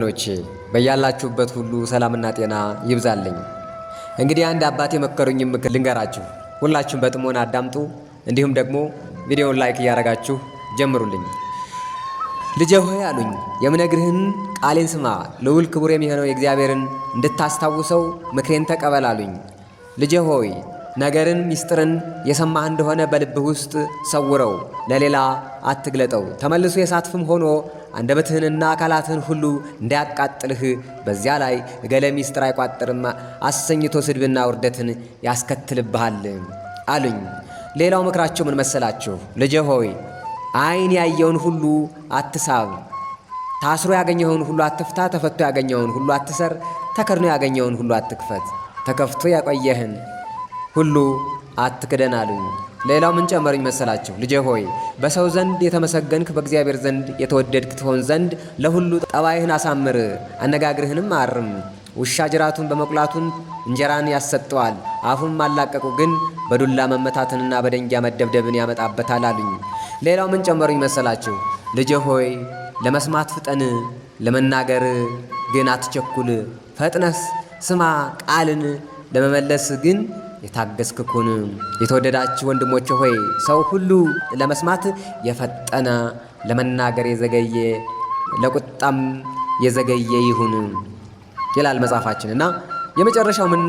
ኖቼ በያላችሁበት ሁሉ ሰላምና ጤና ይብዛልኝ። እንግዲህ አንድ አባቴ መከሩኝ ምክር ልንገራችሁ። ሁላችሁም በጥሞና አዳምጡ። እንዲሁም ደግሞ ቪዲዮውን ላይክ እያደረጋችሁ ጀምሩልኝ። ልጄ ሆይ አሉኝ፣ የምነግርህን ቃሌን ስማ። ልዑል ክቡር የሚሆነው የእግዚአብሔርን እንድታስታውሰው ምክሬን ተቀበል አሉኝ። ልጄ ሆይ ነገርን ሚስጥርን የሰማህ እንደሆነ በልብህ ውስጥ ሰውረው፣ ለሌላ አትግለጠው። ተመልሶ የእሳት ፍም ሆኖ አንደበትህንና አካላትህን ሁሉ እንዳያቃጥልህ፣ በዚያ ላይ እገሌ ሚስጥር አይቋጥርም አሰኝቶ ስድብና ውርደትን ያስከትልብሃል አሉኝ። ሌላው ምክራቸው ምን መሰላችሁ? ልጄ ሆይ ዓይን ያየውን ሁሉ አትሳብ። ታስሮ ያገኘኸውን ሁሉ አትፍታ። ተፈቶ ያገኘኸውን ሁሉ አትሰር። ተከድኖ ያገኘኸውን ሁሉ አትክፈት። ተከፍቶ ያቆየህን ሁሉ አትክደን አሉኝ። ሌላው ምን ጨመሩኝ መሰላችሁ? ልጄ ሆይ በሰው ዘንድ የተመሰገንክ በእግዚአብሔር ዘንድ የተወደድክ ትሆን ዘንድ ለሁሉ ጠባይህን አሳምር፣ አነጋግርህንም አርም። ውሻ ጅራቱን በመቁላቱን እንጀራን ያሰጠዋል፣ አፉን ማላቀቁ ግን በዱላ መመታትንና በደንጊያ መደብደብን ያመጣበታል አሉኝ። ሌላው ምን ጨመሩኝ መሰላችሁ? ልጄ ሆይ ለመስማት ፍጠን፣ ለመናገር ግን አትቸኩል። ፈጥነስ ስማ፣ ቃልን ለመመለስ ግን የታገስክ ኩን። የተወደዳችሁ ወንድሞቼ ሆይ ሰው ሁሉ ለመስማት የፈጠነ ለመናገር የዘገየ ለቁጣም የዘገየ ይሁን ይላል መጽሐፋችን። እና የመጨረሻው ምን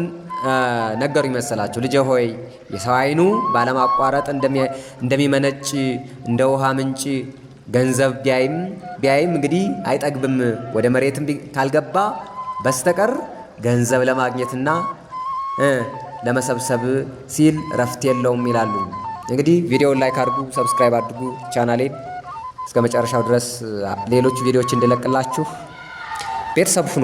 ነገሩኝ መሰላችሁ? ልጄ ሆይ የሰው ዓይኑ ባለማቋረጥ እንደሚመነጭ እንደ ውሃ ምንጭ ገንዘብ ቢያይም እንግዲህ አይጠግብም፣ ወደ መሬትም ካልገባ በስተቀር ገንዘብ ለማግኘትና ለመሰብሰብ ሲል ረፍት የለውም ይላሉ። እንግዲህ ቪዲዮውን ላይክ አድርጉ፣ ሰብስክራይብ አድርጉ ቻናሌን እስከ መጨረሻው ድረስ ሌሎች ቪዲዮዎች እንድለቅላችሁ ቤተሰብ ሁኑ።